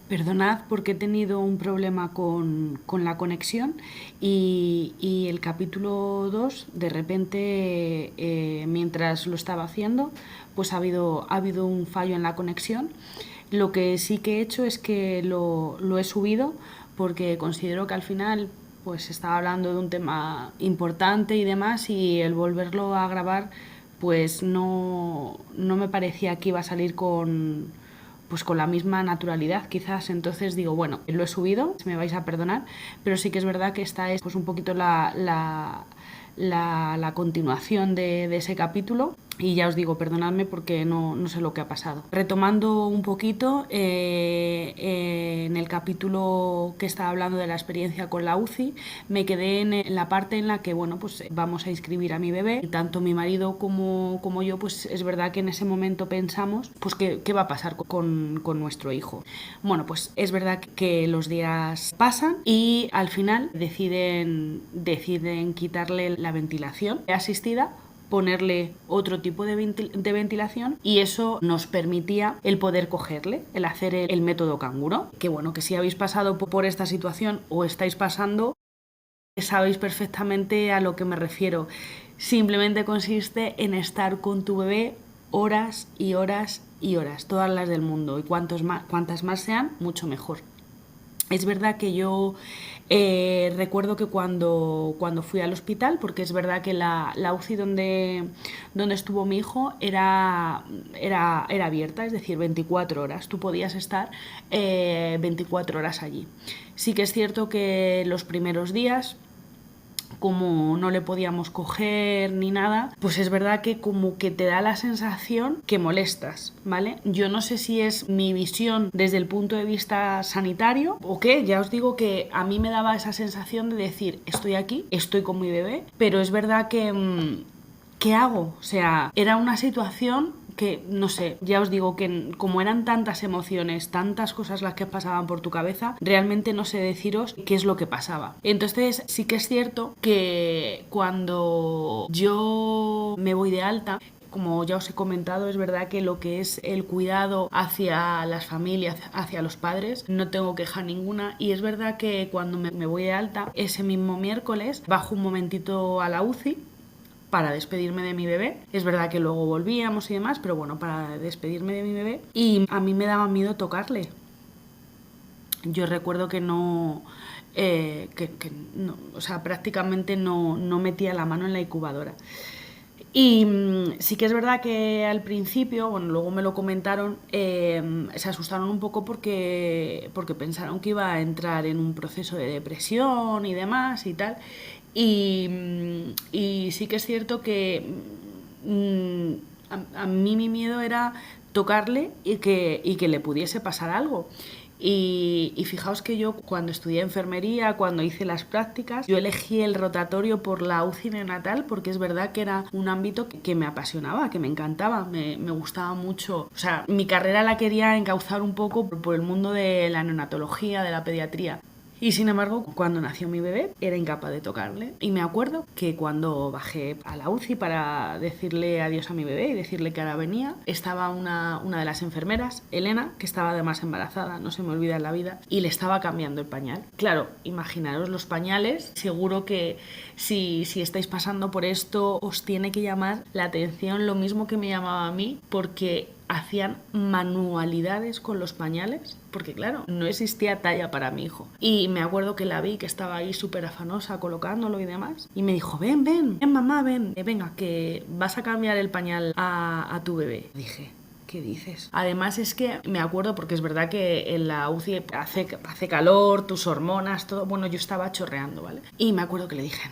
Perdonad porque he tenido un problema con la conexión y el capítulo 2 de repente, mientras lo estaba haciendo, pues ha habido un fallo en la conexión. Lo que sí que he hecho es que lo he subido porque considero que al final pues estaba hablando de un tema importante y demás, y el volverlo a grabar pues no me parecía que iba a salir con la misma naturalidad quizás. Entonces digo, bueno, lo he subido, me vais a perdonar, pero sí que es verdad que esta es pues un poquito la continuación de ese capítulo. Y ya os digo, perdonadme porque no sé lo que ha pasado. Retomando un poquito, en el capítulo que estaba hablando de la experiencia con la UCI, me quedé en la parte en la que, bueno, pues vamos a inscribir a mi bebé. Y tanto mi marido como yo, pues es verdad que en ese momento pensamos, pues qué va a pasar con nuestro hijo. Bueno, pues es verdad que los días pasan y al final deciden quitarle la ventilación asistida, ponerle otro tipo de ventilación, y eso nos permitía el poder cogerle, el hacer el método canguro. Que bueno, que si habéis pasado por esta situación o estáis pasando, sabéis perfectamente a lo que me refiero. Simplemente consiste en estar con tu bebé horas y horas y horas, todas las del mundo, y cuantas más sean, mucho mejor. Es verdad que yo recuerdo que cuando fui al hospital, porque es verdad que la UCI donde estuvo mi hijo era abierta, es decir, 24 horas. Tú podías estar 24 horas allí. Sí que es cierto que los primeros días, como no le podíamos coger ni nada, pues es verdad que como que te da la sensación que molestas, ¿vale? Yo no sé si es mi visión desde el punto de vista sanitario o qué. Ya os digo que a mí me daba esa sensación de decir, estoy aquí, estoy con mi bebé, pero es verdad que ¿qué hago? O sea, era una situación que, no sé, ya os digo que como eran tantas emociones, tantas cosas las que pasaban por tu cabeza, realmente no sé deciros qué es lo que pasaba. Entonces sí que es cierto que cuando yo me voy de alta, como ya os he comentado, es verdad que lo que es el cuidado hacia las familias, hacia los padres, no tengo queja ninguna. Y es verdad que cuando me voy de alta, ese mismo miércoles, bajo un momentito a la UCI para despedirme de mi bebé. Es verdad que luego volvíamos y demás, pero bueno, para despedirme de mi bebé. Y a mí me daba miedo tocarle. Yo recuerdo que no, o sea, prácticamente no metía la mano en la incubadora. Y sí que es verdad que al principio, bueno, luego me lo comentaron, se asustaron un poco porque pensaron que iba a entrar en un proceso de depresión y demás y tal. Y sí que es cierto que mm, a mí mi miedo era tocarle y que le pudiese pasar algo. Y fijaos que yo cuando estudié enfermería, cuando hice las prácticas, yo elegí el rotatorio por la UCI neonatal porque es verdad que era un ámbito que me apasionaba, que me encantaba, me gustaba mucho. O sea, mi carrera la quería encauzar un poco por el mundo de la neonatología, de la pediatría. Y sin embargo, cuando nació mi bebé, era incapaz de tocarle. Y me acuerdo que cuando bajé a la UCI para decirle adiós a mi bebé y decirle que ahora venía, estaba una de las enfermeras, Elena, que estaba además embarazada, no se me olvida en la vida, y le estaba cambiando el pañal. Claro, imaginaros los pañales. Seguro que si estáis pasando por esto, os tiene que llamar la atención lo mismo que me llamaba a mí, porque hacían manualidades con los pañales, porque claro, no existía talla para mi hijo. Y me acuerdo que la vi que estaba ahí súper afanosa colocándolo y demás, y me dijo, ven mamá, ven, venga, que vas a cambiar el pañal a tu bebé. Dije, ¿qué dices? Además es que me acuerdo, porque es verdad que en la UCI hace calor, tus hormonas, todo. Bueno, yo estaba chorreando, ¿vale? Y me acuerdo que le dije,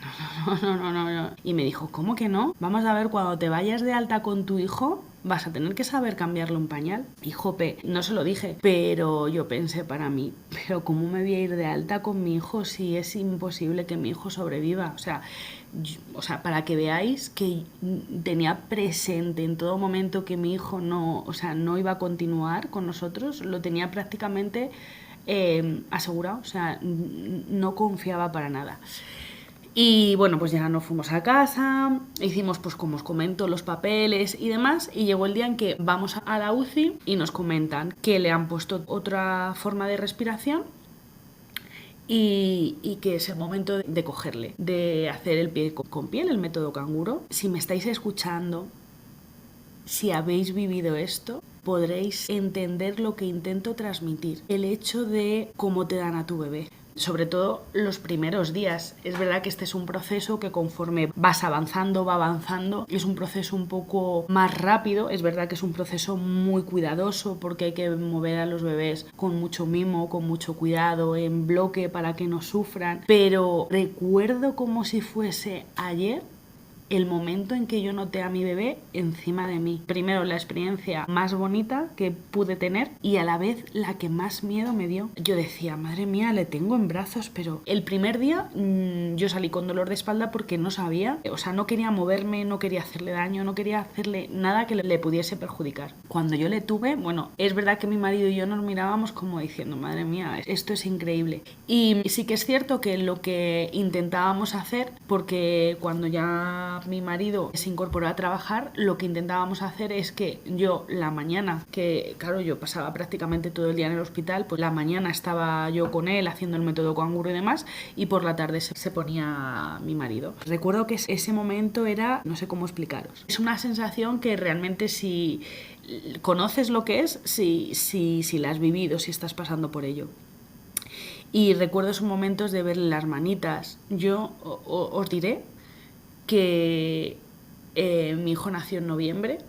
no. Y me dijo, ¿cómo que no? Vamos a ver, cuando te vayas de alta con tu hijo, vas a tener que saber cambiarle un pañal. Y jope, no se lo dije, pero yo pensé para mí, pero ¿cómo me voy a ir de alta con mi hijo si es imposible que mi hijo sobreviva? O sea, para que veáis que tenía presente en todo momento que mi hijo no iba a continuar con nosotros, lo tenía prácticamente asegurado, o sea, no confiaba para nada. Y bueno, pues ya nos fuimos a casa, hicimos, pues como os comento, los papeles y demás, y llegó el día en que vamos a la UCI y nos comentan que le han puesto otra forma de respiración y que es el momento de cogerle, de hacer el pie con piel, el método canguro. Si me estáis escuchando, si habéis vivido esto, podréis entender lo que intento transmitir. El hecho de cómo te dan a tu bebé. Sobre todo los primeros días. Es verdad que este es un proceso que conforme vas avanzando, va avanzando. Es un proceso un poco más rápido. Es verdad que es un proceso muy cuidadoso porque hay que mover a los bebés con mucho mimo, con mucho cuidado, en bloque para que no sufran. Pero recuerdo como si fuese ayer el momento en que yo noté a mi bebé encima de mí. Primero, la experiencia más bonita que pude tener y a la vez la que más miedo me dio. Yo decía, madre mía, le tengo en brazos, pero el primer día yo salí con dolor de espalda porque no sabía, o sea, no quería moverme, no quería hacerle daño, no quería hacerle nada que le pudiese perjudicar. Cuando yo le tuve, bueno, es verdad que mi marido y yo nos mirábamos como diciendo, madre mía, esto es increíble. Y sí que es cierto que lo que intentábamos hacer, porque cuando ya mi marido se incorporó a trabajar, lo que intentábamos hacer es que yo la mañana, que claro, yo pasaba prácticamente todo el día en el hospital, pues la mañana estaba yo con él haciendo el método canguro y demás, y por la tarde se ponía mi marido. Recuerdo que ese momento era, no sé cómo explicaros, es una sensación que realmente si conoces lo que es, si la has vivido, si estás pasando por ello. Y recuerdo esos momentos de verle las manitas. Yo os diré que mi hijo nació en noviembre,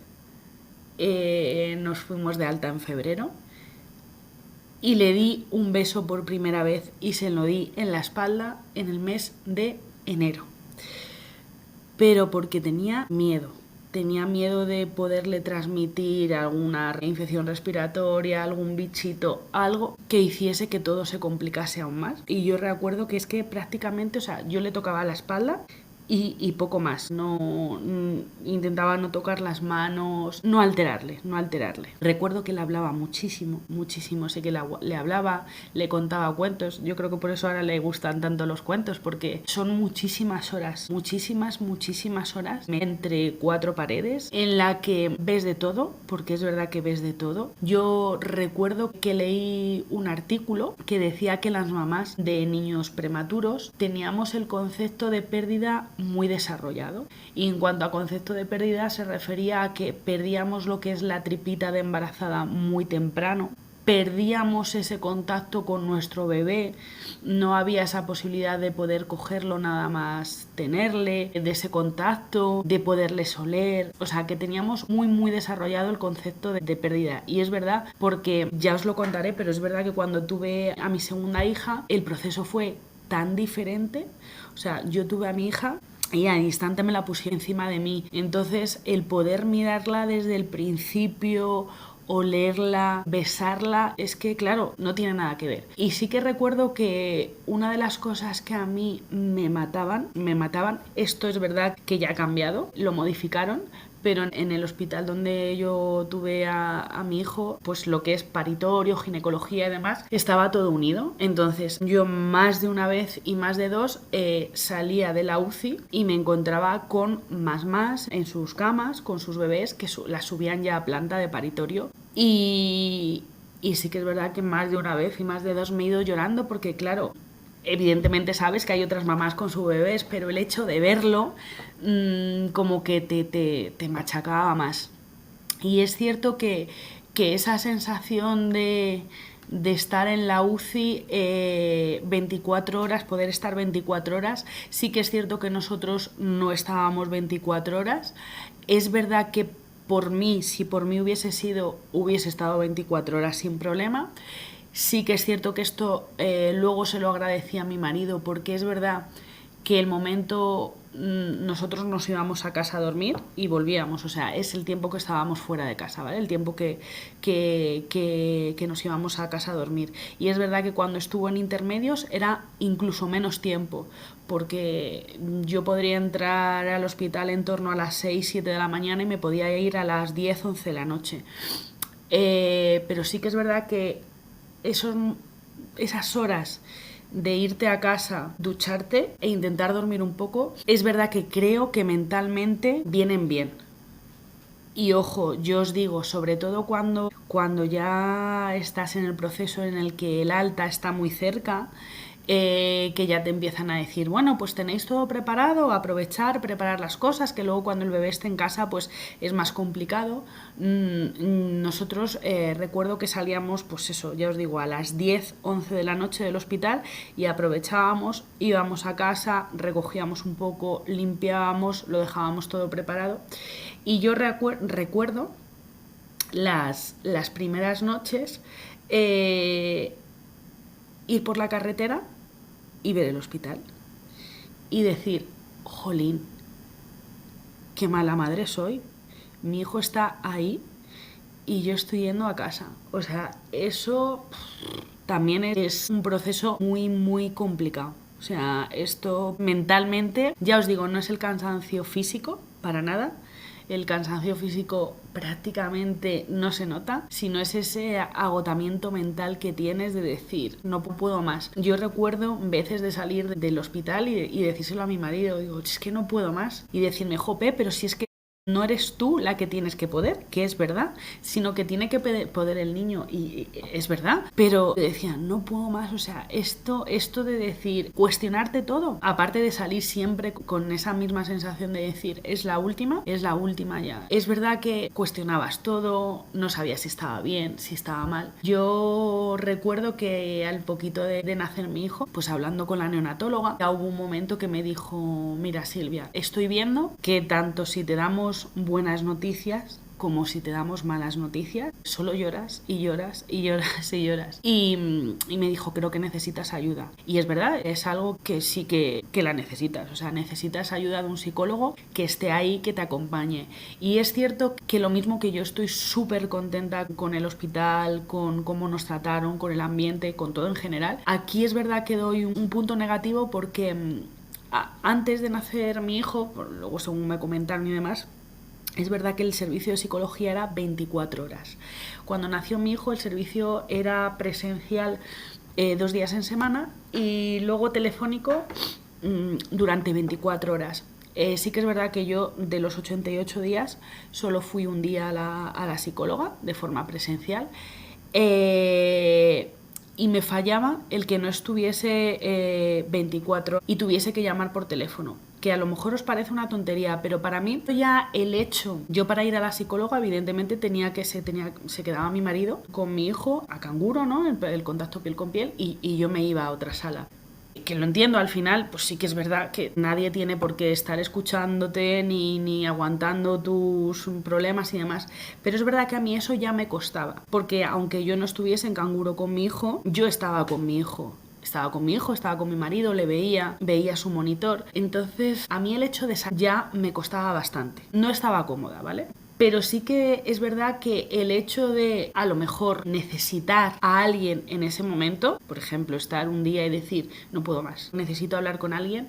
nos fuimos de alta en febrero y le di un beso por primera vez y se lo di en la espalda en el mes de enero. Pero porque tenía miedo de poderle transmitir alguna infección respiratoria, algún bichito, algo que hiciese que todo se complicase aún más. Y yo recuerdo que es que prácticamente, o sea, yo le tocaba la espalda y poco más. No intentaba no tocar las manos, no alterarle. Recuerdo que le hablaba muchísimo. Sé que le hablaba, le contaba cuentos. Yo creo que por eso ahora le gustan tanto los cuentos, porque son muchísimas horas, muchísimas horas entre cuatro paredes en la que ves de todo, porque es verdad que ves de todo. Yo recuerdo que leí un artículo que decía que las mamás de niños prematuros teníamos el concepto de pérdida muy desarrollado, y en cuanto a concepto de pérdida se refería a que perdíamos lo que es la tripita de embarazada muy temprano, perdíamos ese contacto con nuestro bebé, no había esa posibilidad de poder cogerlo nada más tenerle, de ese contacto, de poderle oler, o sea que teníamos muy desarrollado el concepto de pérdida. Y es verdad, porque ya os lo contaré, pero es verdad que cuando tuve a mi segunda hija el proceso fue tan diferente. O sea, yo tuve a mi hija y al instante me la puse encima de mí. Entonces, el poder mirarla desde el principio, olerla, besarla, es que claro, no tiene nada que ver. Y sí que recuerdo que una de las cosas que a mí me mataban, esto es verdad que ya ha cambiado, lo modificaron, pero en el hospital donde yo tuve a mi hijo, pues lo que es paritorio, ginecología y demás, estaba todo unido. Entonces yo más de una vez y más de dos salía de la UCI y me encontraba con más en sus camas, con sus bebés, que las subían ya a planta de paritorio. Y sí que es verdad que más de una vez y más de dos me he ido llorando porque claro, evidentemente sabes que hay otras mamás con sus bebés, pero el hecho de verlo como que te machacaba más. Y es cierto que esa sensación de estar en la UCI 24 horas, poder estar 24 horas, sí que es cierto que nosotros no estábamos 24 horas. Es verdad que si por mí hubiese estado 24 horas sin problema. Sí que es cierto que esto luego se lo agradecí a mi marido, porque es verdad que el momento nosotros nos íbamos a casa a dormir y volvíamos, o sea, es el tiempo que estábamos fuera de casa, ¿vale? El tiempo que nos íbamos a casa a dormir. Y es verdad que cuando estuvo en intermedios era incluso menos tiempo, porque yo podría entrar al hospital en torno a las 6, 7 de la mañana y me podía ir a las 10, 11 de la noche. Pero sí que es verdad que esas horas de irte a casa, ducharte e intentar dormir un poco, es verdad que creo que mentalmente vienen bien. Y ojo, yo os digo, sobre todo cuando ya estás en el proceso en el que el alta está muy cerca, que ya te empiezan a decir, bueno, pues tenéis todo preparado, aprovechar, preparar las cosas, que luego cuando el bebé esté en casa pues es más complicado. Nosotros recuerdo que salíamos, pues eso, ya os digo, a las 10, 11 de la noche del hospital y aprovechábamos, íbamos a casa, recogíamos un poco, limpiábamos, lo dejábamos todo preparado. Y yo recuerdo las primeras noches ir por la carretera y ver el hospital y decir, jolín, qué mala madre soy, mi hijo está ahí y yo estoy yendo a casa. O sea, eso también es un proceso muy, muy complicado. O sea, esto mentalmente, ya os digo, no es el cansancio físico, para nada. El cansancio físico prácticamente no se nota, sino es ese agotamiento mental que tienes de decir, no puedo más. Yo recuerdo veces de salir del hospital y decírselo a mi marido, digo, es que no puedo más. Y decirme, jope, pero si es que no eres tú la que tienes que poder, que es verdad, sino que tiene que poder el niño, y es verdad, pero decía, no puedo más. O sea, esto de decir, cuestionarte todo, aparte de salir siempre con esa misma sensación de decir, es la última ya. Es verdad que cuestionabas todo, no sabías si estaba bien, si estaba mal. Yo recuerdo que al poquito de nacer mi hijo, pues hablando con la neonatóloga, ya hubo un momento que me dijo, mira Silvia, estoy viendo que tanto si te damos buenas noticias como si te damos malas noticias, solo lloras y lloras y lloras y lloras. Y me dijo, creo que necesitas ayuda. Y es verdad, es algo que sí que la necesitas. O sea, necesitas ayuda de un psicólogo que esté ahí, que te acompañe. Y es cierto que lo mismo que yo estoy súper contenta con el hospital, con cómo nos trataron, con el ambiente, con todo en general. Aquí es verdad que doy un punto negativo porque antes de nacer mi hijo, luego según me comentaron y demás, es verdad que el servicio de psicología era 24 horas. Cuando nació mi hijo el servicio era presencial 2 días en semana y luego telefónico durante 24 horas. Sí que es verdad que yo de los 88 días solo fui un día a la psicóloga de forma presencial. Y me fallaba el que no estuviese 24 y tuviese que llamar por teléfono, que a lo mejor os parece una tontería, pero para mí ya el hecho, yo para ir a la psicóloga evidentemente se quedaba mi marido con mi hijo a canguro, ¿no? El contacto piel con piel, y yo me iba a otra sala. Que lo entiendo, al final, pues sí que es verdad que nadie tiene por qué estar escuchándote ni aguantando tus problemas y demás, pero es verdad que a mí eso ya me costaba, porque aunque yo no estuviese en canguro con mi hijo, yo estaba con mi hijo. Estaba con mi hijo, estaba con mi marido, le veía su monitor. Entonces, a mí el hecho de salir ya me costaba bastante. No estaba cómoda, ¿vale? Pero sí que es verdad que el hecho de a lo mejor necesitar a alguien en ese momento, por ejemplo, estar un día y decir, no puedo más, necesito hablar con alguien,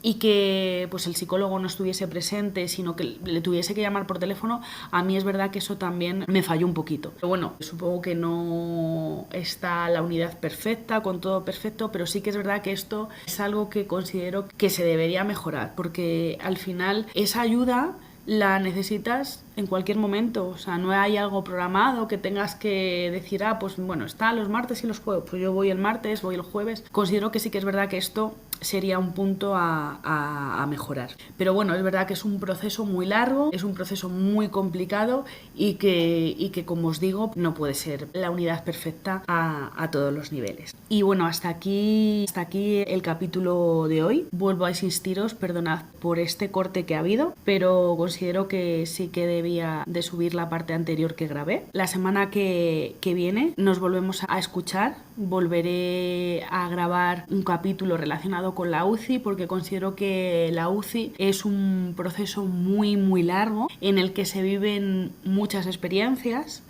y que pues el psicólogo no estuviese presente, sino que le tuviese que llamar por teléfono, a mí es verdad que eso también me falló un poquito. Pero bueno, supongo que no está la unidad perfecta, con todo perfecto, pero sí que es verdad que esto es algo que considero que se debería mejorar, porque al final esa ayuda la necesitas en cualquier momento. O sea, no hay algo programado que tengas que decir, pues bueno, está los martes y los jueves, pues yo voy el martes, voy el jueves. Considero que sí que es verdad que esto sería un punto a mejorar. Pero bueno, es verdad que es un proceso muy largo, es un proceso muy complicado y que como os digo, no puede ser la unidad perfecta a todos los niveles. Y bueno, hasta aquí el capítulo de hoy. Vuelvo a insistiros, perdonad por este corte que ha habido, pero considero que sí que debía de subir la parte anterior que grabé. La semana que viene nos volvemos a escuchar. Volveré a grabar un capítulo relacionado con la UCI, porque considero que la UCI es un proceso muy muy largo en el que se viven muchas experiencias,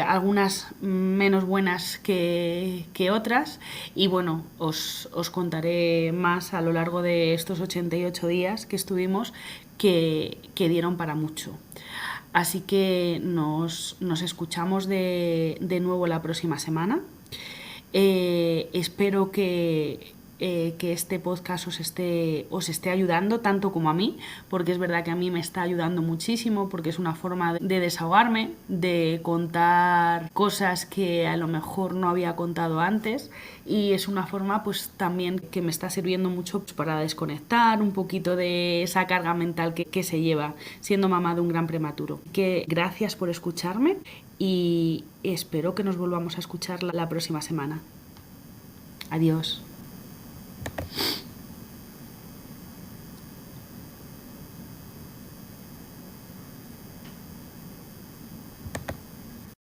algunas menos buenas que otras, y bueno, os contaré más a lo largo de estos 88 días que estuvimos, que dieron para mucho. Así que nos escuchamos de nuevo la próxima semana. Espero que este podcast os esté ayudando tanto como a mí, porque es verdad que a mí me está ayudando muchísimo, porque es una forma de desahogarme, de contar cosas que a lo mejor no había contado antes, y es una forma pues también que me está sirviendo mucho pues, para desconectar un poquito de esa carga mental que se lleva siendo mamá de un gran prematuro. Que gracias por escucharme y espero que nos volvamos a escuchar la próxima semana. Adiós.